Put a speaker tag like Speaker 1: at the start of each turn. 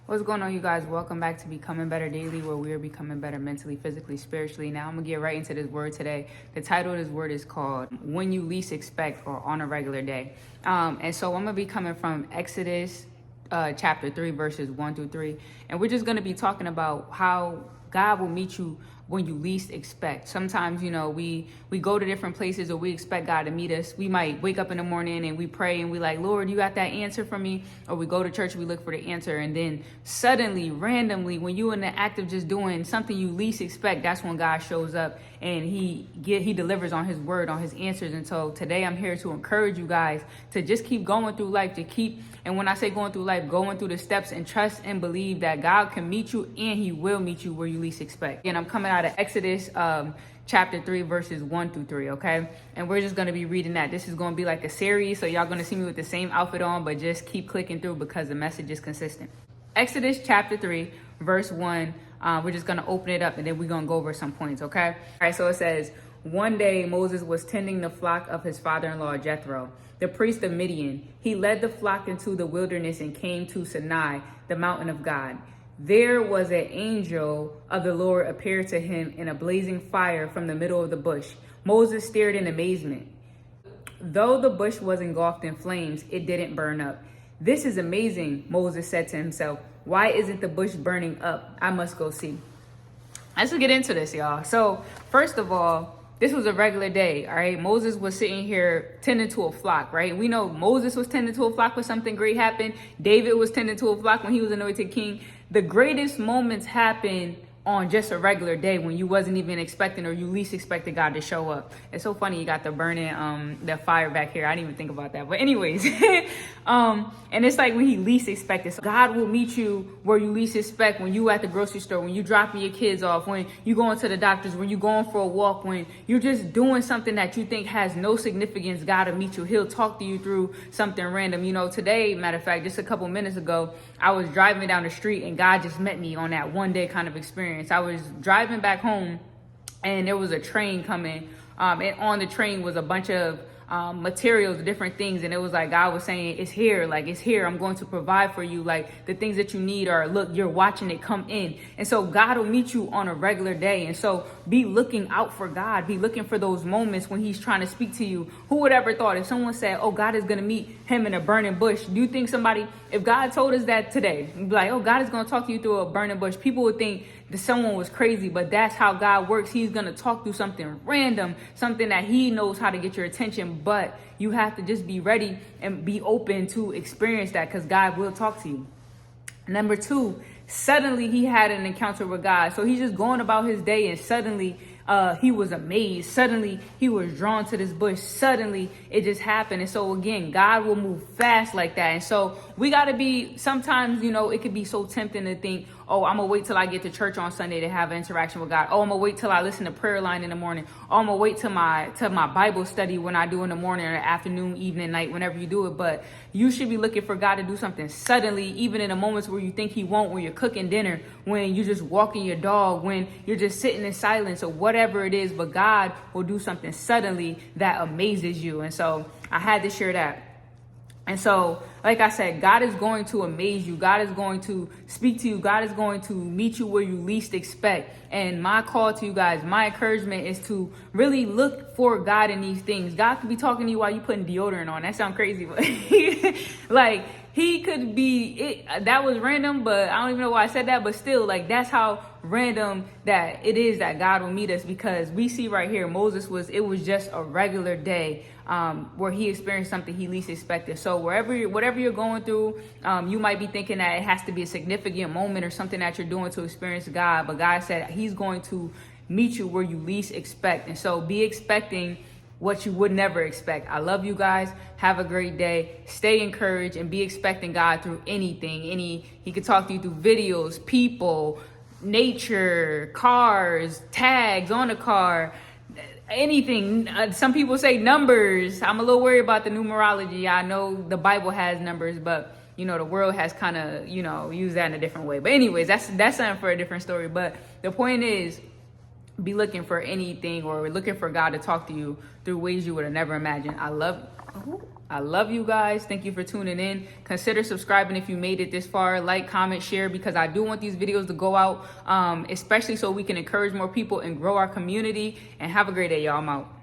Speaker 1: What's going on, you guys? Welcome back to Becoming Better Daily, where we are becoming better mentally, physically, spiritually. Now I'm gonna get right into this word today. The title of this word is called When You Least Expect, or On a Regular Day. And so I'm gonna be coming from Exodus chapter 3, verses 1 through 3. And we're just gonna be talking about how God will meet you when you least expect. Sometimes, we go to different places, or we expect God to meet us. We might wake up in the morning and we pray and we like, Lord, you got that answer for me? Or we go to church, we look for the answer. And then suddenly, randomly, when you're in the act of just doing something you least expect, that's when God shows up and he delivers on his word, on his answers. And so today I'm here to encourage you guys to just keep going through life, and when I say going through life, going through the steps, and trust and believe that God can meet you, and he will meet you where you least expect. And I'm coming out of Exodus chapter 3, verses 1 through 3, okay? And we're just going to be reading that. This is going to be like a series, so y'all going to see me with the same outfit on, but just keep clicking through because the message is consistent. Exodus chapter 3, verse 1, we're just going to open it up, and then we're going to go over some points, okay? All right, so it says, one day Moses was tending the flock of his father-in-law Jethro, the priest of Midian. He led the flock into the wilderness and came to Sinai, the mountain of God. There was an angel of the Lord appeared to him in a blazing fire from the middle of the bush. Moses stared in amazement. Though the bush was engulfed in flames, it didn't burn up. This is amazing, Moses said to himself. Why isn't the bush burning up? I must go see. Let's get into this, y'all. So first of all, this was a regular day, all right? Moses was sitting here tending to a flock, right? We know Moses was tending to a flock when something great happened. David was tending to a flock when he was anointed king. The greatest moments happen on just a regular day when you wasn't even expecting, or you least expected God to show up. It's so funny you got the burning, that fire back here. I didn't even think about that. But anyways, and it's like when he least expected. So God will meet you where you least expect, when you at the grocery store, when you dropping your kids off, when you going to the doctors, when you going for a walk, when you're just doing something that you think has no significance. God will meet you. He'll talk to you through something random. Today, matter of fact, just a couple minutes ago, I was driving down the street and God just met me on that one day kind of experience. I was driving back home and there was a train coming, and on the train was a bunch of materials, different things, and it was like God was saying, it's here, I'm going to provide for you, like the things that you need are, look, you're watching it come in. And so God will meet you on a regular day. And so be looking out for God, be looking for those moments when he's trying to speak to you. Who would ever thought, if someone said, oh, God is going to meet him in a burning bush, do you think if God told us that today, be like, oh, God is going to talk to you through a burning bush, people would think that someone was crazy. But that's how God works. He's going to talk through something random, something that he knows how to get your attention. But you have to just be ready and be open to experience that, because God will talk to you. Number 2, suddenly he had an encounter with God. So he's just going about his day, and suddenly he was amazed. Suddenly he was drawn to this bush. Suddenly it just happened. And so again, God will move fast like that. And so we got to be, sometimes, it could be so tempting to think, oh, I'm going to wait till I get to church on Sunday to have an interaction with God. Oh, I'm going to wait till I listen to prayer line in the morning. Oh, I'm going to wait till my Bible study when I do in the morning, or afternoon, evening, night, whenever you do it. But you should be looking for God to do something suddenly, even in the moments where you think he won't, when you're cooking dinner, when you're just walking your dog, when you're just sitting in silence, or whatever it is. But God will do something suddenly that amazes you. And so I had to share that. And so, like I said, God is going to amaze you. God is going to speak to you. God is going to meet you where you least expect. And my call to you guys, my encouragement is to really look for God in these things. God could be talking to you while you putting deodorant on. That sounds crazy, but like he could be, that was random, but I don't even know why I said that. But still, like, that's how random that it is that God will meet us, because we see right here, it was just a regular day where he experienced something he least expected. So whatever you're going through, you might be thinking that it has to be a significant moment or something that you're doing to experience God. But God said he's going to meet you where you least expect. And so be expecting what you would never expect. I love you guys. Have a great day. Stay encouraged and be expecting God through anything. He could talk to you through videos, people, nature, cars, tags on a car, anything. Some people say numbers. I'm a little worried about the numerology. I know the Bible has numbers, but the world has kind of, used that in a different way. But anyways, that's something for a different story. But the point is, be looking for anything, or looking for God to talk to you through ways you would have never imagined. I love you. I love you guys. Thank you for tuning in. Consider subscribing if you made it this far. Like, comment, share, because I do want these videos to go out, especially so we can encourage more people and grow our community. And have a great day, y'all. I'm out.